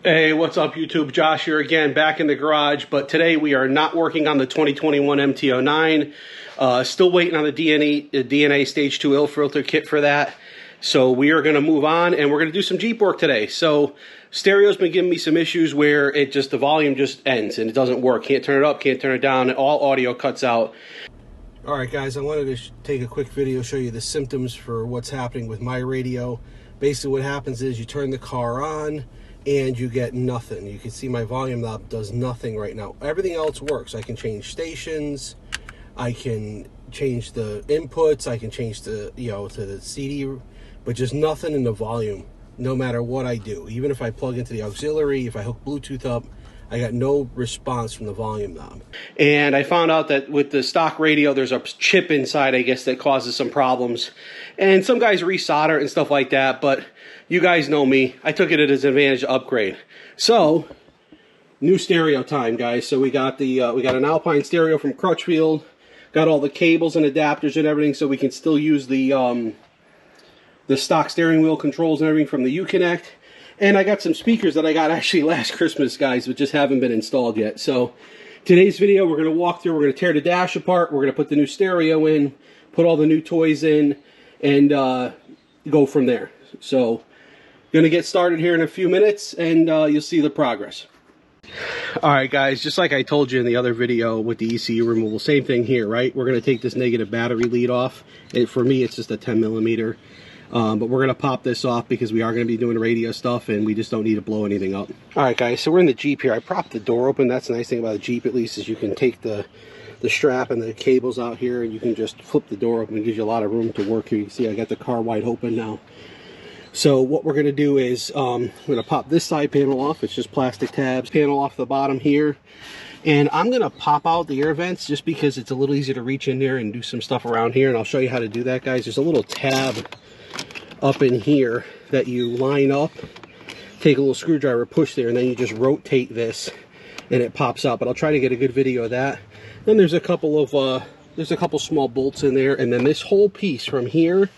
Hey, what's up YouTube? Josh here again, back in the garage, but today we are not working on the 2021 MT-09. Still waiting on the DNA Stage 2 ill filter kit for that. So we are going to move on and we're going to do some Jeep work today. So stereo's been giving me some issues where the volume just ends and it doesn't work. Can't turn it up, can't turn it down, and all audio cuts out. Alright guys, I wanted to take a quick video, show you the symptoms for what's happening with my radio. Basically what happens is you turn the car on and you get nothing. You can see my volume knob does nothing right now. Everything else works. I can change stations, I can change the inputs, I can change the, to the CD, but just nothing in the volume, no matter what I do. Even if I plug into the auxiliary, if I hook Bluetooth up, I got no response from the volume knob. And I found out that with the stock radio, there's a chip inside, I guess, that causes some problems. And some guys resolder it and stuff like that, but you guys know me. I took it as an advantage to upgrade. So, new stereo time, guys. So we got an Alpine stereo from Crutchfield. Got all the cables and adapters and everything, so we can still use the stock steering wheel controls and everything from the Uconnect. And I got some speakers that I got actually last Christmas, guys, but just haven't been installed yet. So today's video, we're going to walk through, we're going to tear the dash apart, we're going to put the new stereo in, put all the new toys in, and go from there. So going to get started here in a few minutes, and you'll see the progress. Alright guys, just like I told you in the other video with the ECU removal, same thing here, right? We're going to take this negative battery lead off. For me, it's just a 10 millimeter. But we're going to pop this off because we are going to be doing radio stuff and we just don't need to blow anything up. Alright guys, so we're in the Jeep here. I propped the door open. That's the nice thing about a Jeep, at least, is you can take the strap and the cables out here and you can just flip the door open. It gives you a lot of room to work here. You can see I got the car wide open now. So what we're going to do is I'm going to pop this side panel off. It's just plastic tabs. Panel off the bottom here. And I'm going to pop out the air vents just because it's a little easier to reach in there and do some stuff around here. And I'll show you how to do that, guys. There's a little tab up in here that you line up, take a little screwdriver, push there, and then you just rotate this and it pops out. But I'll try to get a good video of that. Then there's a couple of small bolts in there, and then this whole piece from here,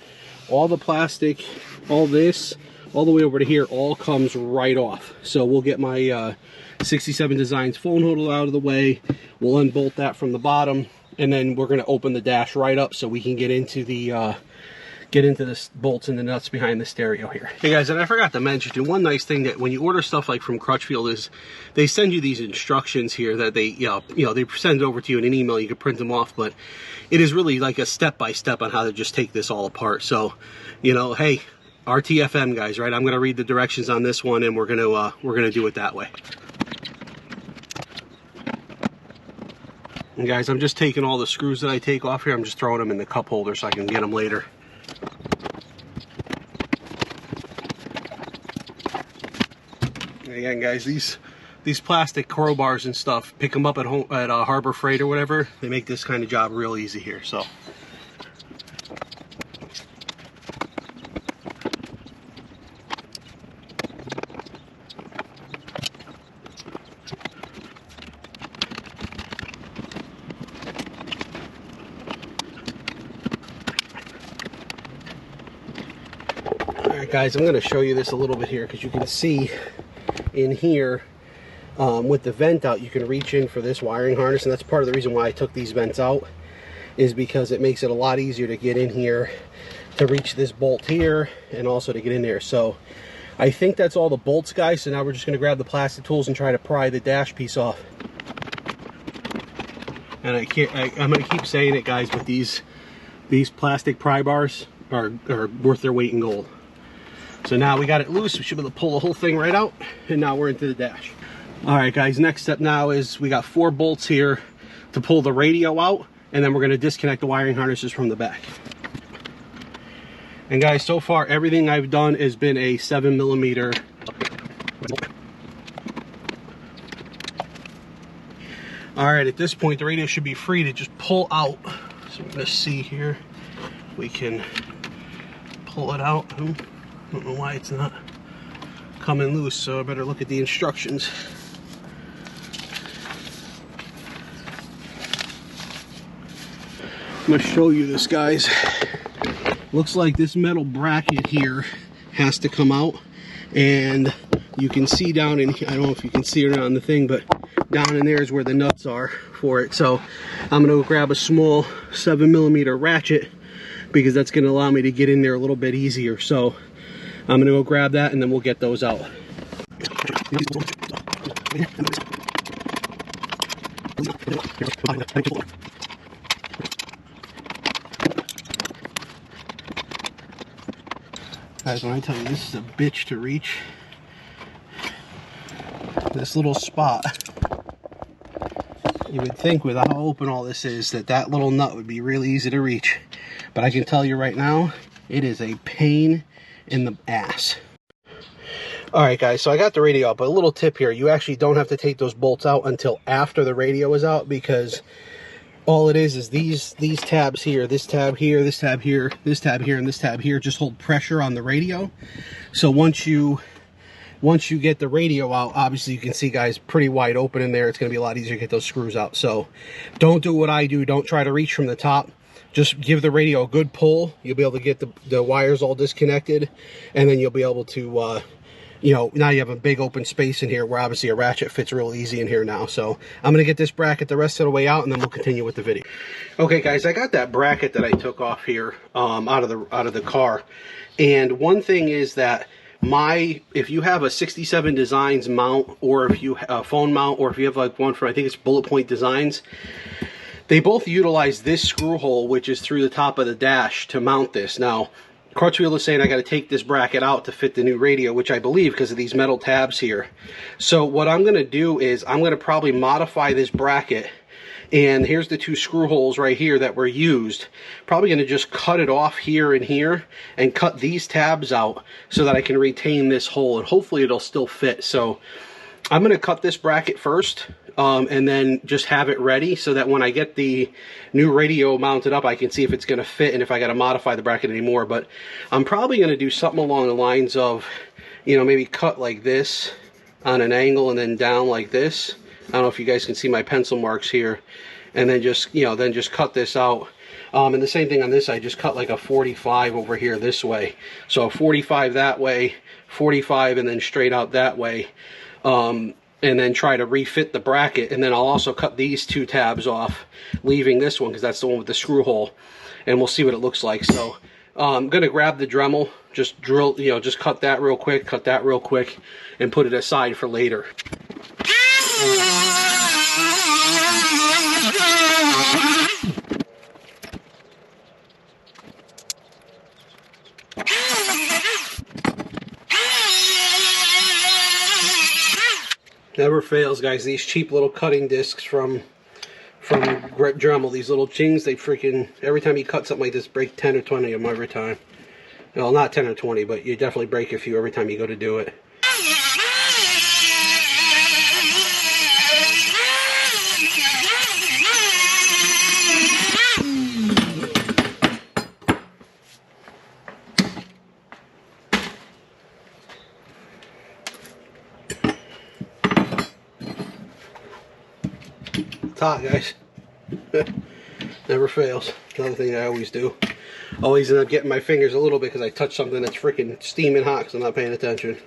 all the plastic, all this, all the way over to here, all comes right off. So we'll get my 67 Designs phone holder out of the way, we'll unbolt that from the bottom, and then we're going to open the dash right up so we can get into the bolts and the nuts behind the stereo here. Hey guys, and I forgot to mention, one nice thing that when you order stuff like from Crutchfield is they send you these instructions here that they they send over to you in an email. You can print them off, but it is really like a step-by-step on how to just take this all apart. So, hey, RTFM guys, right? I'm going to read the directions on this one, and we're gonna do it that way. And guys, I'm just taking all the screws that I take off here. I'm just throwing them in the cup holder so I can get them later. Again, guys, these plastic crowbars and stuff, pick them up at home at Harbor Freight or whatever. They make this kind of job real easy here. So. Alright guys, I'm going to show you this a little bit here because you can see in here with the vent out, you can reach in for this wiring harness, and that's part of the reason why I took these vents out, is because it makes it a lot easier to get in here, to reach this bolt here, and also to get in there. So I think that's all the bolts, guys. So now we're just going to grab the plastic tools and try to pry the dash piece off. And I'm going to keep saying it, guys, but these plastic pry bars are worth their weight in gold. So now we got it loose, we should be able to pull the whole thing right out, and now we're into the dash. Alright guys, next step now is we got 4 bolts here to pull the radio out, and then we're going to disconnect the wiring harnesses from the back. And guys, so far everything I've done has been a 7 millimeter. Alright, at this point the radio should be free to just pull out. So we're going to see here if we can pull it out. I don't know why it's not coming loose, so I better look at the instructions. I'm going to show you this, guys. Looks like this metal bracket here has to come out, and you can see down in, I don't know if you can see it on the thing, but down in there is where the nuts are for it. So I'm going to grab a small 7mm ratchet because that's going to allow me to get in there a little bit easier. So I'm going to go grab that and then we'll get those out. Guys, when I tell you this is a bitch to reach, this little spot, you would think with how open all this is that that little nut would be really easy to reach. But I can tell you right now, it is a pain in the ass. Alright guys, so I got the radio out, but a little tip here, you actually don't have to take those bolts out until after the radio is out, because all it is these tabs here, this tab here, this tab here, this tab here, and this tab here just hold pressure on the radio. So once you get the radio out, obviously you can see, guys, pretty wide open in there. It's going to be a lot easier to get those screws out. So don't do what I do. Don't try to reach from the top. Just give the radio a good pull. You'll be able to get the wires all disconnected, and then you'll be able to you know, now you have a big open space in here where obviously a ratchet fits real easy in here now. So I'm going to get this bracket the rest of the way out, and then we'll continue with the video. Okay guys, I got that bracket that I took off here out of the car. And one thing is that if you have a 67 Designs mount, or if you phone mount, or if you have like one for, I think it's Bullet Point Designs, they both utilize this screw hole, which is through the top of the dash, to mount this. Now Crutchfield is saying I got to take this bracket out to fit the new radio, which I believe because of these metal tabs here. So what I'm going to do is I'm going to probably modify this bracket, and here's the two screw holes right here that were used. Probably going to just cut it off here and here and cut these tabs out so that I can retain this hole, and hopefully it'll still fit. So I'm going to cut this bracket first, and then just have it ready so that when I get the new radio mounted up, I can see if it's going to fit and if I got to modify the bracket anymore. But I'm probably going to do something along the lines of, you know, maybe cut like this on an angle and then down like this. I don't know if you guys can see my pencil marks here. And then just, you know, then just cut this out. And the same thing on this, I just cut like a 45 over here this way. So 45 that way, 45, and then straight out that way. And then try to refit the bracket, and then I'll also cut these two tabs off, leaving this one because that's the one with the screw hole, and we'll see what it looks like. So I'm gonna grab the Dremel, just drill, you know, just cut that real quick, and put it aside for later. Never fails, guys. These cheap little cutting discs from Dremel, these little chings, they freaking, every time you cut something like this, break 10 or 20 of them every time. Well, not 10 or 20, but you definitely break a few every time you go to do it. It's hot, guys. Never fails. Another thing I always do. Always end up getting my fingers a little bit because I touch something that's freaking steaming hot because I'm not paying attention.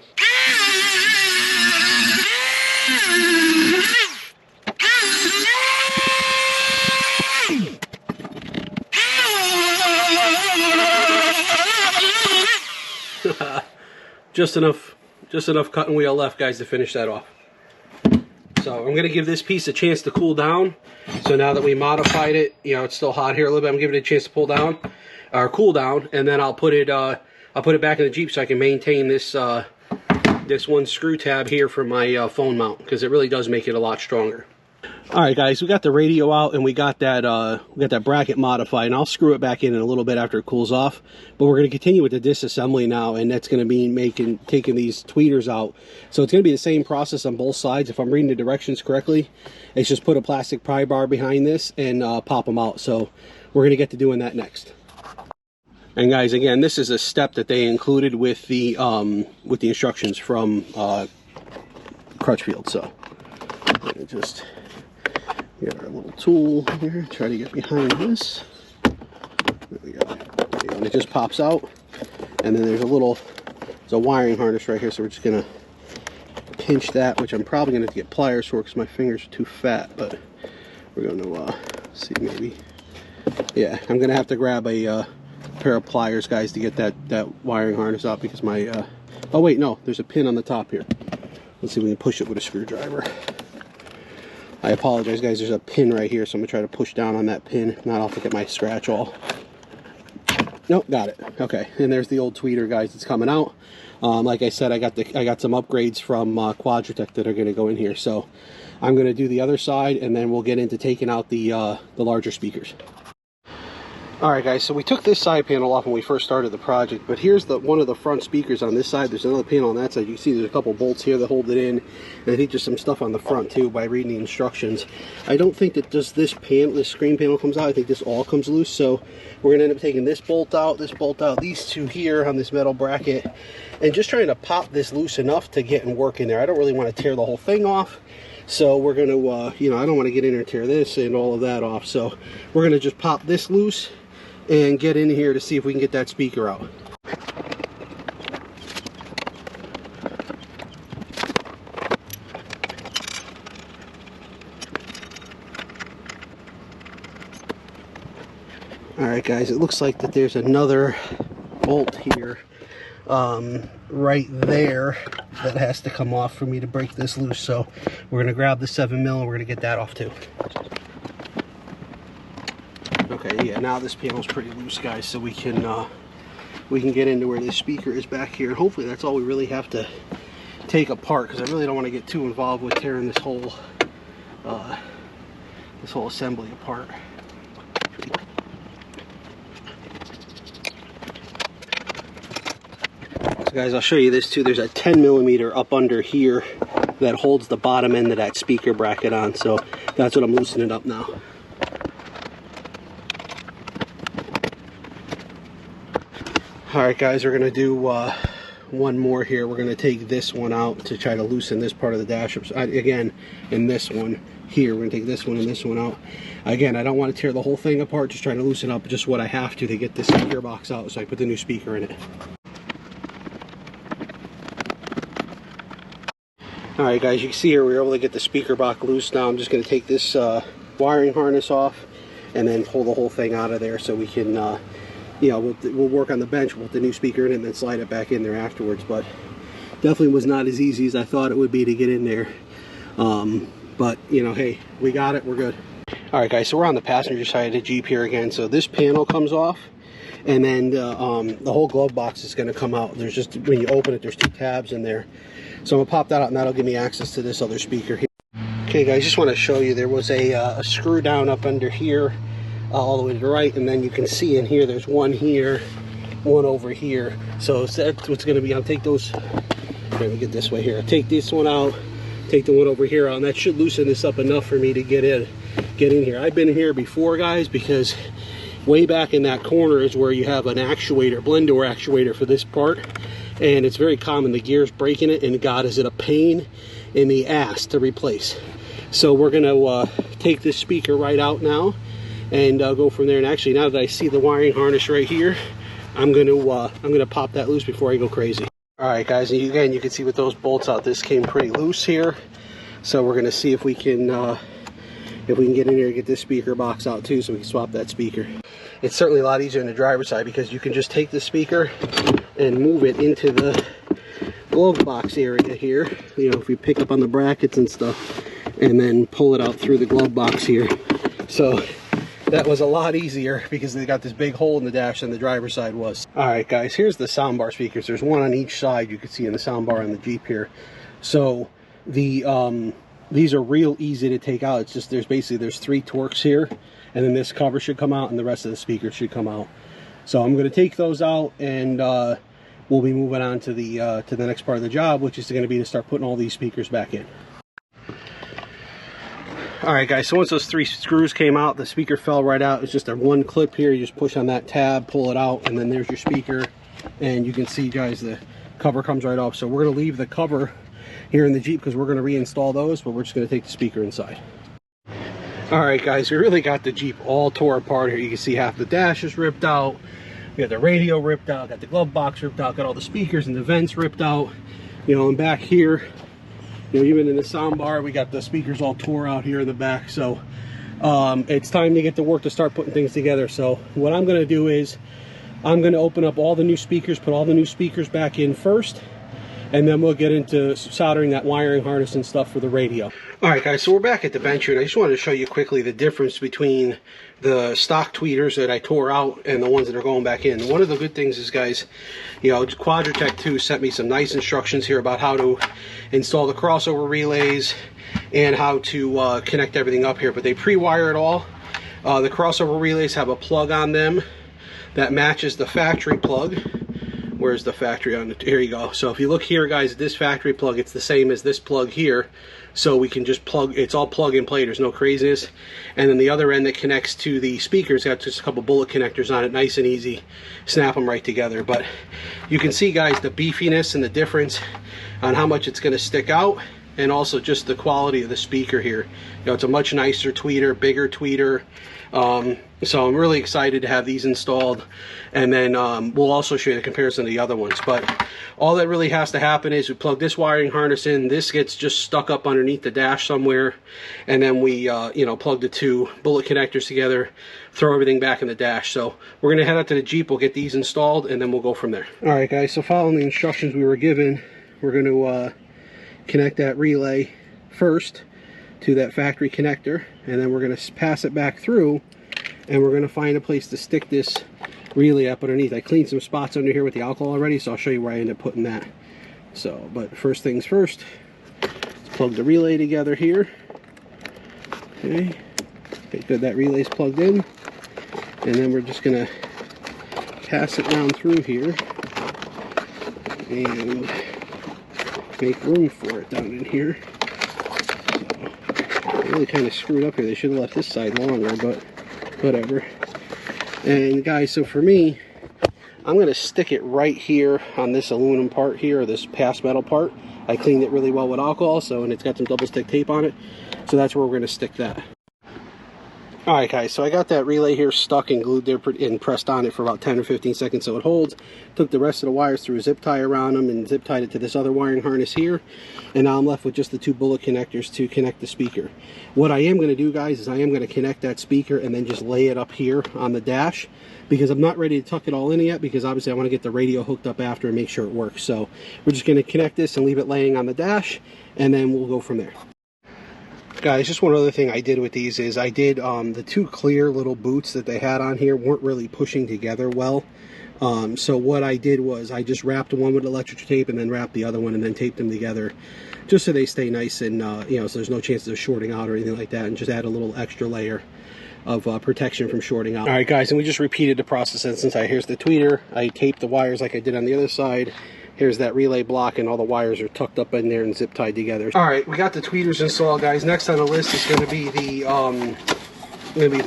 Just enough cutting wheel left, guys, to finish that off. So I'm going to give this piece a chance to cool down. So now that we modified it, you know, it's still hot here a little bit. I'm giving it a chance to cool down, and then I'll put it back in the Jeep so I can maintain this this one screw tab here for my phone mount, because it really does make it a lot stronger. All right, guys, we got the radio out and we got that bracket modified, and I'll screw it back in a little bit after it cools off. But we're going to continue with the disassembly now, and that's going to be taking these tweeters out. So it's going to be the same process on both sides. If I'm reading the directions correctly, it's just put a plastic pry bar behind this and pop them out. So we're going to get to doing that next. And guys, again, this is a step that they included with the instructions from Crutchfield. So we're going to just get our little tool here, try to get behind this. There we go. And it just pops out. And then there's a wiring harness right here, so we're just gonna pinch that, which I'm probably going to get pliers for because my fingers are too fat, but we're going to see maybe. Yeah, I'm going to have to grab a pair of pliers, guys, to get that wiring harness out because my, oh wait, no, there's a pin on the top here. Let's see if we can push it with a screwdriver. I apologize, guys, there's a pin right here, so I'm going to try to push down on that pin. If not, I'll have to get my scratch all. Nope, got it. Okay, and there's the old tweeter, guys, that's coming out. Like I said, I got some upgrades from Quadratec that are going to go in here. So I'm going to do the other side, and then we'll get into taking out the larger speakers. Alright guys, so we took this side panel off when we first started the project, but here's one of the front speakers on this side. There's another panel on that side. You can see there's a couple bolts here that hold it in, and I think there's some stuff on the front too by reading the instructions. I don't think that just this screen panel comes out. I think this all comes loose, so we're going to end up taking this bolt out, these two here on this metal bracket, and just trying to pop this loose enough to get and work in there. I don't really want to tear the whole thing off. So we're going to, you know, I don't want to get in there and tear this and all of that off. So we're going to just pop this loose and get in here to see if we can get that speaker out. Alright guys, it looks like that there's another bolt here right there that has to come off for me to break this loose. So we're going to grab the 7mm and we're going to get that off too. Okay, yeah, now this panel's pretty loose, guys, so we can get into where this speaker is back here. Hopefully that's all we really have to take apart, because I really don't want to get too involved with tearing this whole assembly apart. So guys, I'll show you this too. There's a 10mm up under here that holds the bottom end of that speaker bracket on, so that's what I'm loosening up now. Alright guys, we're going to do one more here. We're going to take this one out to try to loosen this part of the dash up. Again, in this one here, we're going to take this one and this one out. Again, I don't want to tear the whole thing apart, just trying to loosen up just what I have to get this speaker box out so I put the new speaker in it. Alright guys, you can see here we were able to get the speaker box loose. Now I'm just going to take this wiring harness off and then pull the whole thing out of there so we can you know, we'll work on the bench with the new speaker in it and then slide it back in there afterwards. But definitely was not as easy as I thought it would be to get in there. But, you know, hey, we got it. We're good. Alright guys, so we're on the passenger side of the Jeep here again. So this panel comes off, and then the whole glove box is going to come out. There's just, when you open it, there's two tabs in there. So I'm going to pop that out, and that'll give me access to this other speaker here. Okay guys, just want to show you there was a screw down up under here. All the way to the right, and then you can see in here there's one here, one over here. So that's what's going to be. I'll take those. Let me get this way here. I'll take this one out, take the one over here out, and that should loosen this up enough for me to get in here. I've been here before, guys, because way back in that corner is where you have an actuator, blend door actuator for this part, and it's very common the gears breaking it, and God, is it a pain in the ass to replace. So we're going to take this speaker right out now and go from there. And actually, now that I see the wiring harness right here, I'm gonna pop that loose before I go crazy. All right, guys, and again, you can see with those bolts out, this came pretty loose here. So we're gonna see if we can get in here and get this speaker box out too, so we can swap that speaker. It's certainly a lot easier on the driver's side because you can just take the speaker and move it into the glove box area here. You know, if we pick up on the brackets and stuff, and then pull it out through the glove box here. So that was a lot easier because they got this big hole in the dash than the driver's side was. Alright guys, here's the soundbar speakers. There's one on each side you can see in the soundbar on the Jeep here. So the these are real easy to take out. It's just there's 3 Torx here, and then this cover should come out and the rest of the speakers should come out. So I'm going to take those out, and we'll be moving on to the next part of the job, which is going to be to start putting all these speakers back in. Alright guys, so once those 3 screws came out, the speaker fell right out. It's just a one clip here. You just push on that tab, pull it out, and then there's your speaker. And you can see, guys, the cover comes right off. So we're going to leave the cover here in the Jeep because we're going to reinstall those, but we're just going to take the speaker inside. Alright guys, we really got the Jeep all tore apart here. You can see half the dash is ripped out. We got the radio ripped out, got the glove box ripped out, got all the speakers and the vents ripped out. You know, and back here, You know, even in the soundbar, we got the speakers all tore out here in the back. So it's time to get to work to start putting things together. So what I'm going to do is I'm going to open up all the new speakers, put all the new speakers back in first, and then we'll get into soldering that wiring harness and stuff for the radio. All right, guys, so we're back at the bench here, and I just wanted to show you quickly the difference between the stock tweeters that I tore out and the ones that are going back in. One of the good things is, guys, you know, Quadratec 2 sent me some nice instructions here about how to install the crossover relays and how to connect everything up here, but they pre-wire it all. The crossover relays have a plug on them that matches the factory plug. Where's the factory on it? Here you go. So if you look here, guys, this factory plug, it's the same as this plug here. So we can just plug, it's all plug and play, there's no craziness. And then the other end that connects to the speakers got just a couple bullet connectors on it, nice and easy. Snap them right together. But you can see, guys, the beefiness and the difference on how much it's going to stick out, and also just the quality of the speaker here. You know, it's a much nicer tweeter, bigger tweeter. So I'm really excited to have these installed, and then we'll also show you the comparison to the other ones. But all that really has to happen is we plug this wiring harness in, this gets just stuck up underneath the dash somewhere, and then we you know, plug the two bullet connectors together, throw everything back in the dash. So we're gonna head out to the Jeep, we'll get these installed, and then we'll go from there. All right, guys, so following the instructions we were given, we're gonna connect that relay first to that factory connector, and then we're going to pass it back through, and we're going to find a place to stick this relay up underneath. I cleaned some spots under here with the alcohol already, so I'll show you where I end up putting that. So, but first things first, let's plug the relay together here. Okay, good, that relay's plugged in, and then we're just going to pass it down through here and make room for it down in here. Really kind of screwed up here. They should have left this side longer, but whatever. And guys, so for me, I'm going to stick it right here on this aluminum part here, or this pass metal part. I cleaned it really well with alcohol, so, and it's got some double stick tape on it, so that's where we're going to stick that. Alright, guys, so I got that relay here stuck and glued there and pressed on it for about 10 or 15 seconds so it holds. Took the rest of the wires through a zip tie around them and zip tied it to this other wiring harness here. And now I'm left with just the two bullet connectors to connect the speaker. What I am going to do, guys, is I am going to connect that speaker and then just lay it up here on the dash, because I'm not ready to tuck it all in yet, because obviously I want to get the radio hooked up after and make sure it works. So we're just going to connect this and leave it laying on the dash, and then we'll go from there. Guys, just one other thing I did with these is I did the two clear little boots that they had on here weren't really pushing together well. So what I did was I just wrapped one with electric tape and then wrapped the other one and then taped them together just so they stay nice and, you know, so there's no chances of shorting out or anything like that, and just add a little extra layer of protection from shorting out. All right, guys, and we just repeated the process. And since here's the tweeter, I taped the wires like I did on the other side. Here's that relay block, and all the wires are tucked up in there and zip tied together. All right, we got the tweeters installed, guys. Next on the list is going to be the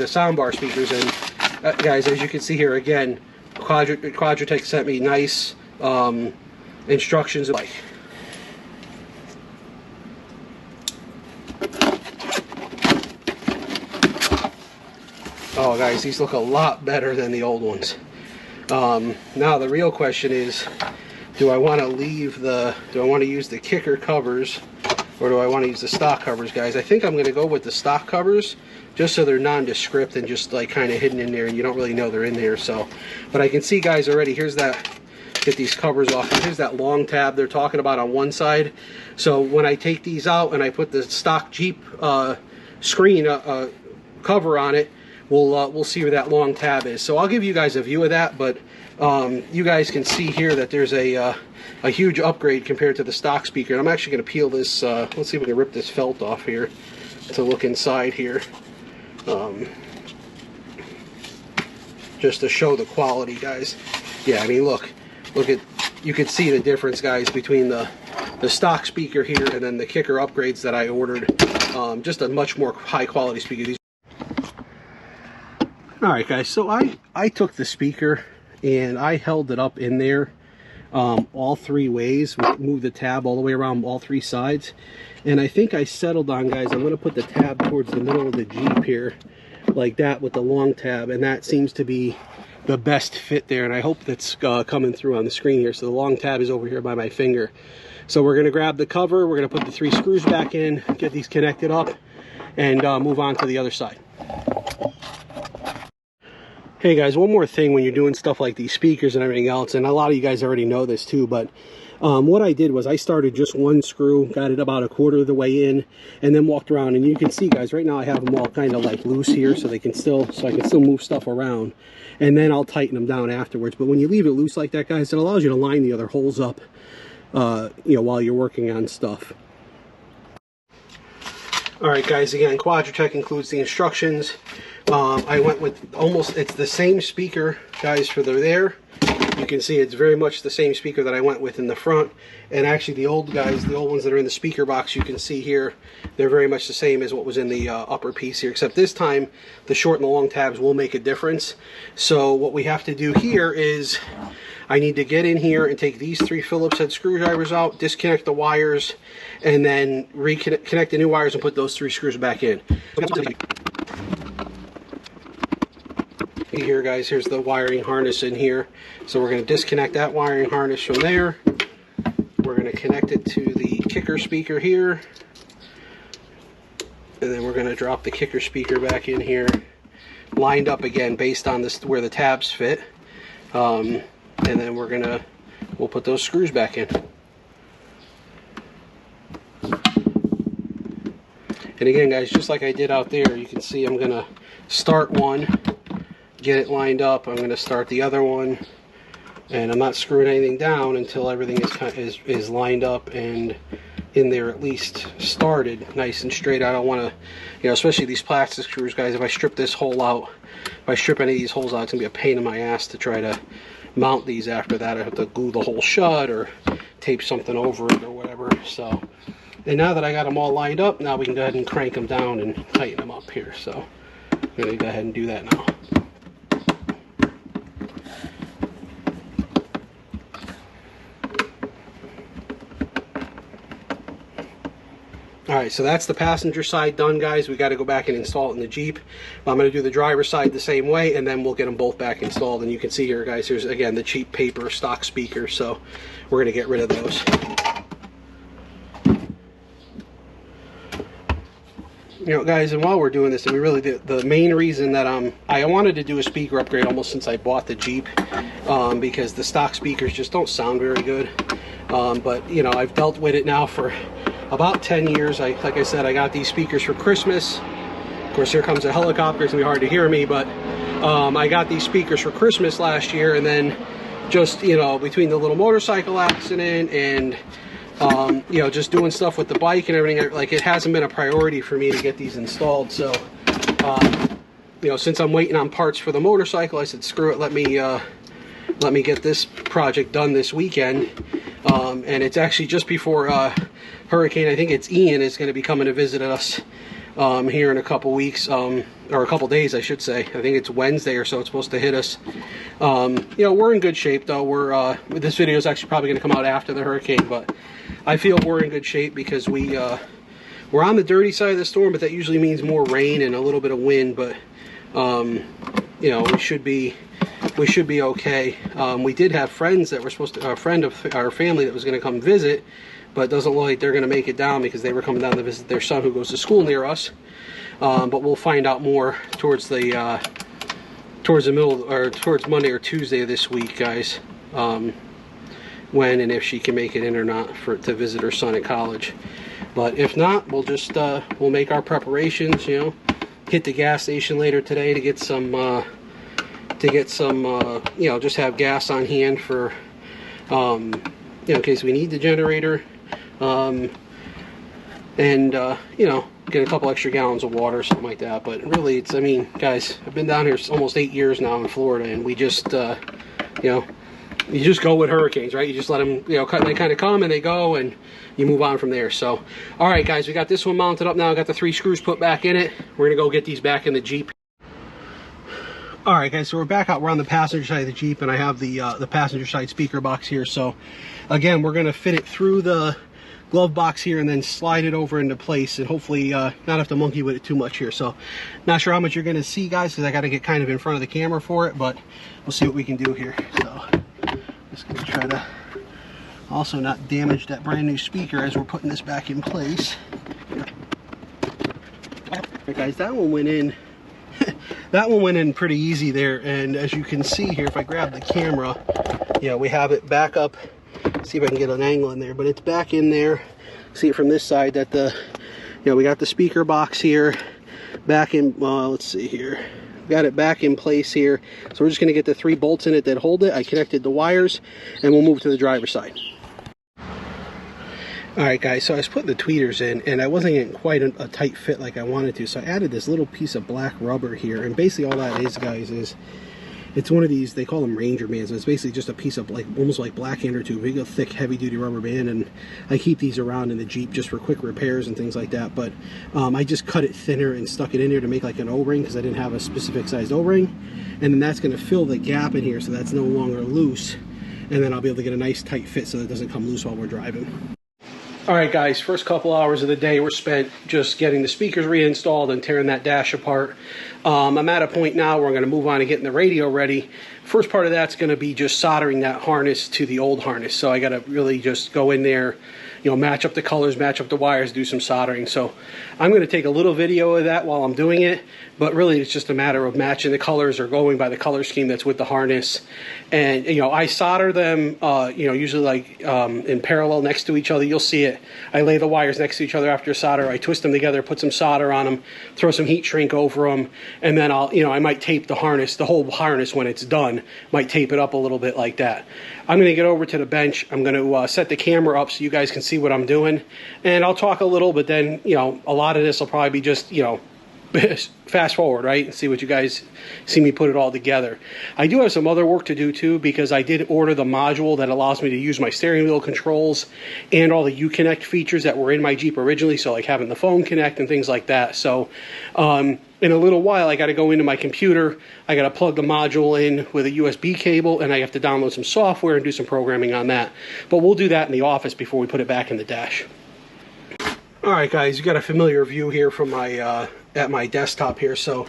soundbar speakers. And guys, as you can see here, again, Quadratec sent me nice instructions. Like, oh, guys, these look a lot better than the old ones. Now the real question is, do I want to use the kicker covers, or do I want to use the stock covers, guys? I think I'm going to go with the stock covers, just so they're nondescript and just like kind of hidden in there and you don't really know they're in there. So, but I can see, guys, already, here's that, get these covers off, here's that long tab they're talking about on one side. So when I take these out and I put the stock Jeep screen cover on it, we'll see where that long tab is. So I'll give you guys a view of that, but you guys can see here that there's a huge upgrade compared to the stock speaker. I'm actually going to peel this, let's see if we can rip this felt off here to look inside here, just to show the quality, guys. Yeah, I mean, look at, you can see the difference, guys, between the stock speaker here and then the kicker upgrades that I ordered. Just a much more high quality speaker. These. Alright, guys, so I took the speaker and I held it up in there all three ways. Moved the tab all the way around all three sides, and I think I settled on, guys, I'm going to put the tab towards the middle of the Jeep here like that with the long tab, and that seems to be the best fit there, and I hope that's coming through on the screen here. So the long tab is over here by my finger. So we're going to grab the cover, we're going to put the 3 screws back in, get these connected up, and move on to the other side. Hey guys, one more thing when you're doing stuff like these speakers and everything else, and a lot of you guys already know this too, but what I did was I started just 1 screw, got it about 1/4 of the way in, and then walked around. And you can see, guys, right now I have them all kind of like loose here, so I can still move stuff around, and then I'll tighten them down afterwards. But when you leave it loose like that, guys, it allows you to line the other holes up, you know, while you're working on stuff. All right, guys, again, Quadratec includes the instructions. I went with it's the same speaker, guys, for there. You can see it's very much the same speaker that I went with in the front. And actually the old ones that are in the speaker box, you can see here, they're very much the same as what was in the upper piece here, except this time the short and the long tabs will make a difference. So what we have to do here is I need to get in here and take these 3 Phillips head screwdrivers out, disconnect the wires, and then reconnect the new wires and put those 3 screws back in. Here, guys, here's the wiring harness in here. So we're going to disconnect that wiring harness from there. We're going to connect it to the kicker speaker here. And then we're going to drop the kicker speaker back in here, lined up again based on this where the tabs fit. And then we'll put those screws back in. And again, guys, just like I did out there, you can see I'm going to start one, get it lined up. I'm going to start the other one, and I'm not screwing anything down until everything is lined up and in there, at least started nice and straight. I don't want to, you know, especially these plastic screws, guys, if I strip this hole out, if I strip any of these holes out, it's going to be a pain in my ass to try to mount these after that. I have to glue the hole shut or tape something over it or whatever. So, and now that I got them all lined up, now we can go ahead and crank them down and tighten them up here. So I'm going to go ahead and do that now. Alright, so that's the passenger side done, guys. We got to go back and install it in the Jeep. I'm going to do the driver's side the same way, and then we'll get them both back installed. And you can see here, guys, here's, again, the cheap paper stock speakers. So we're going to get rid of those. You know, guys, and while we're doing this, and we really did, the main reason that I wanted to do a speaker upgrade almost since I bought the Jeep, because the stock speakers just don't sound very good. But, you know, I've dealt with it now for about 10 years. Like I said, I got these speakers for Christmas. Of course, here comes a helicopter. It's gonna be hard to hear me, but I got these speakers for Christmas last year, and then just, you know, between the little motorcycle accident and you know, just doing stuff with the bike and everything, like, it hasn't been a priority for me to get these installed. So you know, since I'm waiting on parts for the motorcycle, I said, screw it, let me get this project done this weekend. And it's actually just before Hurricane, I think it's Ian, is going to be coming to visit us here in a couple weeks, or a couple days, I should say. I think it's Wednesday or so it's supposed to hit us. You know, we're in good shape, though. This video is actually probably going to come out after the hurricane, but I feel we're in good shape because we're on the dirty side of the storm, but that usually means more rain and a little bit of wind. But you know, we should be okay. We did have friends that were supposed to, a friend of our family that was going to come visit, but it doesn't look like they're going to make it down because they were coming down to visit their son who goes to school near us. But we'll find out more towards the middle, or towards Monday or Tuesday of this week, guys, when and if she can make it in or not to visit her son at college. But if not, we'll just we'll make our preparations. You know, hit the gas station later today to get some you know, just have gas on hand for you know, in case we need the generator, and you know, get a couple extra gallons of water or something like that. But really, it's, I mean, guys, I've been down here almost 8 years now in Florida, and we just you know, you just go with hurricanes, right? You just let them, you know, they kind of come and they go, and you move on from there. So, all right, guys, we got this one mounted up now. I got the 3 screws put back in it. We're gonna go get these back in the Jeep. All right, guys, so we're back out. We're on the passenger side of the Jeep, and I have the passenger side speaker box here. So again, we're going to fit it through the glove box here and then slide it over into place, and hopefully not have to monkey with it too much here. So not sure how much you're going to see, guys, because I got to get kind of in front of the camera for it, but we'll see what we can do here. So just going to try to also not damage that brand new speaker as we're putting this back in place. Alright guys, that one went in that one went in pretty easy there, and as you can see here, if I grab the camera, yeah, we have it back up. See if I can get an angle in there, but it's back in there. See it from this side that the, you know, we got the speaker box here back in, let's see here, got it back in place here. So we're just going to get the 3 bolts in it that hold it. I connected the wires, and we'll move to the driver's side. Alright guys, so I was putting the tweeters in, and I wasn't getting quite a tight fit like I wanted to, so I added this little piece of black rubber here, and basically all that is, guys, is it's one of these, they call them Ranger bands, so it's basically just a piece of like almost like black inner tube, big thick heavy duty rubber band, and I keep these around in the Jeep just for quick repairs and things like that. But I just cut it thinner and stuck it in here to make like an O-ring, because I didn't have a specific sized O-ring, and then that's going to fill the gap in here so that's no longer loose, and then I'll be able to get a nice tight fit so that it doesn't come loose while we're driving. Alright guys, first couple hours of the day were spent just getting the speakers reinstalled and tearing that dash apart. I'm at a point now where I'm going to move on and getting the radio ready. First part of that's going to be just soldering that harness to the old harness. So I got to really just go in there, you know, match up the colors, match up the wires, do some soldering. So I'm going to take a little video of that while I'm doing it, but really it's just a matter of matching the colors or going by the color scheme that's with the harness. And, you know, I solder them, you know, usually like in parallel next to each other. You'll see it. I lay the wires next to each other after solder. I twist them together, put some solder on them, throw some heat shrink over them, and then I'll, you know, I might tape the harness, the whole harness when it's done, might tape it up a little bit like that. I'm going to get over to the bench. I'm going to set the camera up so you guys can see what I'm doing, and I'll talk a little, but then, you know, a lot of this will probably be just, you know, fast forward, right, and see what you guys see me put it all together. I do have some other work to do too, because I did order the module that allows me to use my steering wheel controls and all the Uconnect features that were in my Jeep originally, so like having the phone connect and things like that. So in a little while I got to go into my computer, I got to plug the module in with a USB cable, and I have to download some software and do some programming on that. But we'll do that in the office before we put it back in the dash. Alright guys, you got a familiar view here from my at my desktop here. So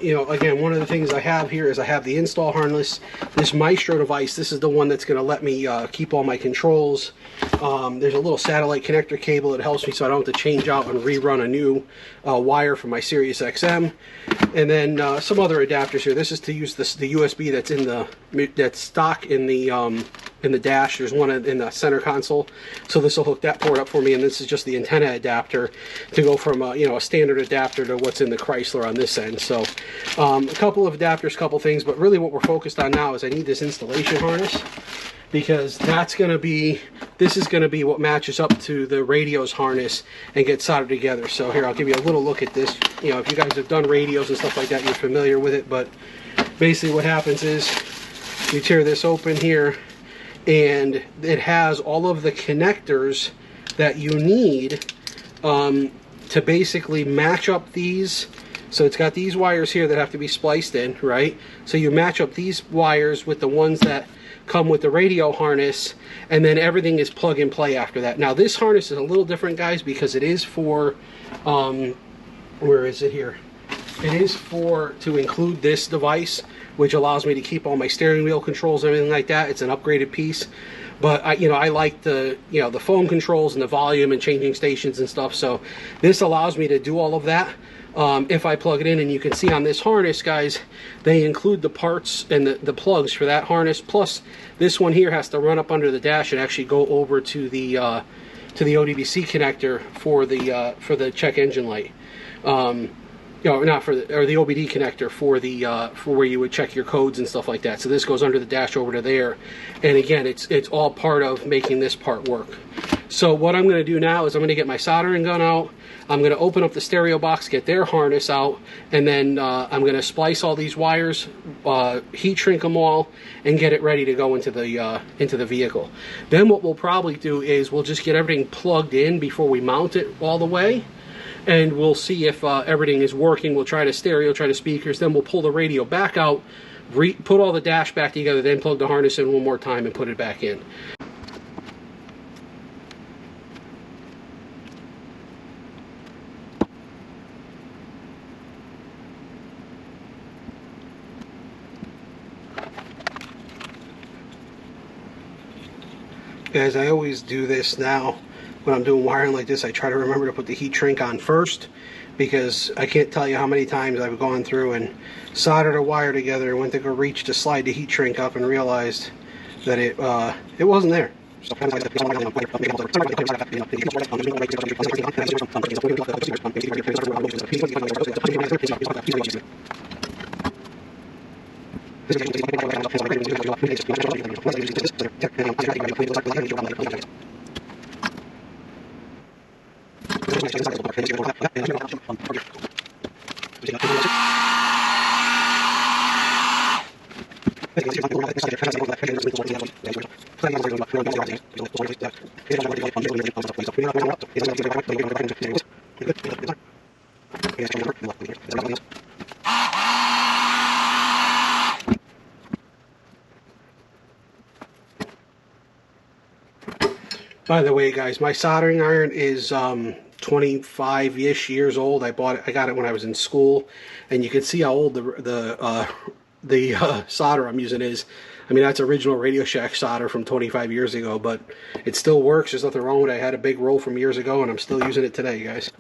you know, again, one of the things I have here is I have the install harness, this Maestro device. This is the one that's going to let me keep all my controls. There's a little satellite connector cable that helps me so I don't have to change out and rerun a new wire for my Sirius XM, and then some other adapters here. This is to use this, the USB that's in the that's stock in the dash. There's one in the center console, so this will hook that port up for me, and this is just the antenna adapter to go from you know, a standard adapter to what's in the Chrysler on this end. So a couple of adapters, couple things, but really what we're focused on now is I need this installation harness, because that's going to be, this is going to be what matches up to the radio's harness and gets soldered together. So here, I'll give you a little look at this. You know, if you guys have done radios and stuff like that, you're familiar with it, but basically what happens is you tear this open here, and it has all of the connectors that you need to basically match up these. So it's got these wires here that have to be spliced in, right? So you match up these wires with the ones that come with the radio harness, and then everything is plug and play after that. Now this harness is a little different, guys, because it is for where is it here? It is for to include this device, which allows me to keep all my steering wheel controls and everything like that. It's an upgraded piece, but I like the, you know, the phone controls and the volume and changing stations and stuff. So this allows me to do all of that if I plug it in. And you can see on this harness, guys, they include the parts and the plugs for that harness. Plus, this one here has to run up under the dash and actually go over to the ODBC connector for the check engine light. You know, not for the, or the OBD connector for the for where you would check your codes and stuff like that. So this goes under the dash over to there, and again, it's all part of making this part work. So what I'm going to do now is I'm going to get my soldering gun out. I'm going to open up the stereo box, get their harness out, and then I'm going to splice all these wires, heat shrink them all, and get it ready to go into the vehicle. Then what we'll probably do is we'll just get everything plugged in before we mount it all the way. And we'll see if everything is working. We'll try the stereo, try the speakers, then we'll pull the radio back out, put all the dash back together, then plug the harness in one more time and put it back in. Guys, I always do this now when I'm doing wiring like this. I try to remember to put the heat shrink on first, because I can't tell you how many times I've gone through and soldered a wire together and went to go reach to slide the heat shrink up and realized that it wasn't there. By the way, guys, my soldering iron is 25-ish years old. I got it when I was in school, and you can see how old the solder I'm using is. I mean, that's original Radio Shack solder from 25 years ago, but it still works. There's nothing wrong with it. I had a big roll from years ago, and I'm still using it today, guys.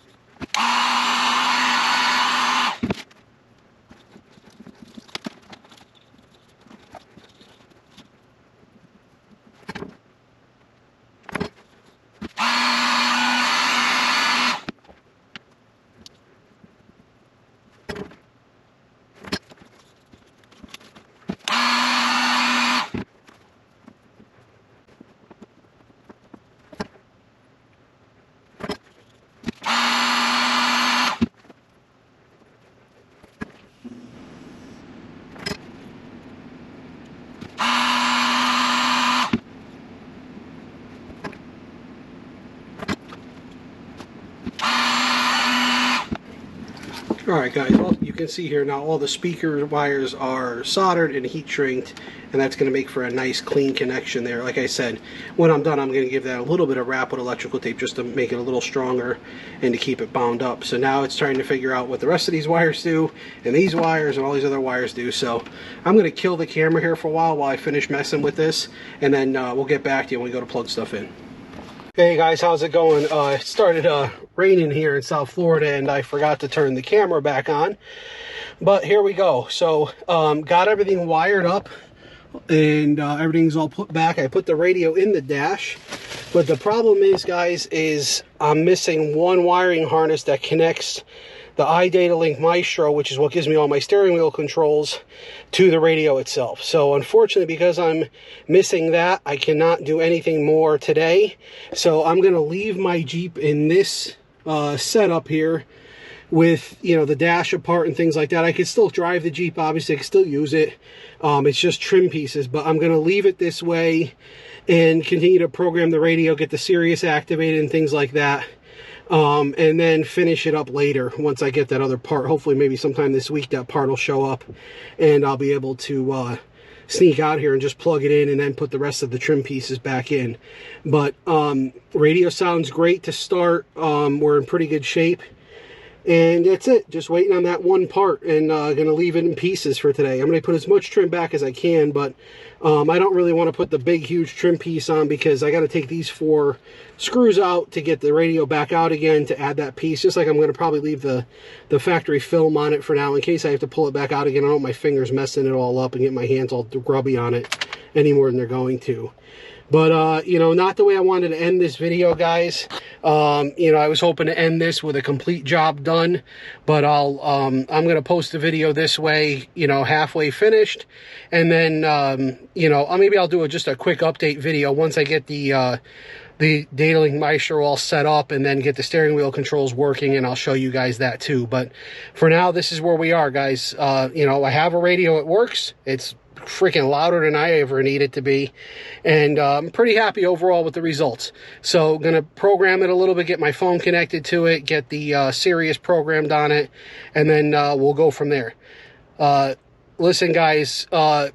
Alright guys, well, you can see here now all the speaker wires are soldered and heat shrinked, and that's going to make for a nice clean connection there. Like I said, when I'm done, I'm going to give that a little bit of wrap with electrical tape just to make it a little stronger and to keep it bound up. So now it's trying to figure out what the rest of these wires do, and these wires and all these other wires do. So I'm going to kill the camera here for a while I finish messing with this, and then we'll get back to you when we go to plug stuff in. Hey guys, how's it going? It started raining here in South Florida, and I forgot to turn the camera back on. But here we go. So got everything wired up, and everything's all put back. I put the radio in the dash, but the problem is, guys, is I'm missing one wiring harness that connects the iDataLink Maestro, which is what gives me all my steering wheel controls, to the radio itself. So unfortunately, because I'm missing that, I cannot do anything more today. So I'm going to leave my Jeep in this setup here with, you know, the dash apart and things like that. I could still drive the Jeep, obviously. I can still use it. It's just trim pieces, but I'm going to leave it this way and continue to program the radio, get the Sirius activated and things like that. And then finish it up later once I get that other part. Hopefully maybe sometime this week that part will show up, and I'll be able to sneak out here and just plug it in and then put the rest of the trim pieces back in. But radio sounds great to start. We're in pretty good shape. And that's it. Just waiting on that one part, and gonna leave it in pieces for today. I'm gonna put as much trim back as I can, but I don't really want to put the big huge trim piece on, because I got to take these 4 screws out to get the radio back out again to add that piece. Just like I'm going to probably leave the factory film on it for now in case I have to pull it back out again. I don't want my fingers messing it all up and get my hands all grubby on it any more than they're going to. But, you know, not the way I wanted to end this video, guys. You know, I was hoping to end this with a complete job done, but I'm going to post the video this way, you know, halfway finished. And then, you know, maybe I'll do just a quick update video once I get the iDataLink Maestro all set up, and then get the steering wheel controls working, and I'll show you guys that too. But for now, this is where we are, guys. You know, I have a radio. It works. It's freaking louder than I ever need it to be, and I'm pretty happy overall with the results. So gonna program it a little bit, get my phone connected to it, get the Sirius programmed on it, and then we'll go from there. Listen, guys,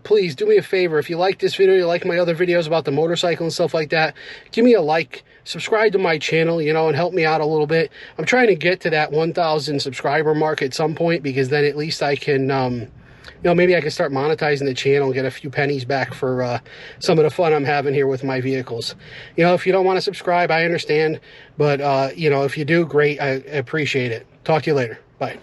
please do me a favor. If you like this video, you like my other videos about the motorcycle and stuff like that, give me a like, subscribe to my channel, you know, and help me out a little bit. I'm trying to get to that 1,000 subscriber mark at some point, because then at least I can you know, maybe I can start monetizing the channel and get a few pennies back for some of the fun I'm having here with my vehicles. You know, if you don't want to subscribe, I understand. But, you know, if you do, great. I appreciate it. Talk to you later. Bye.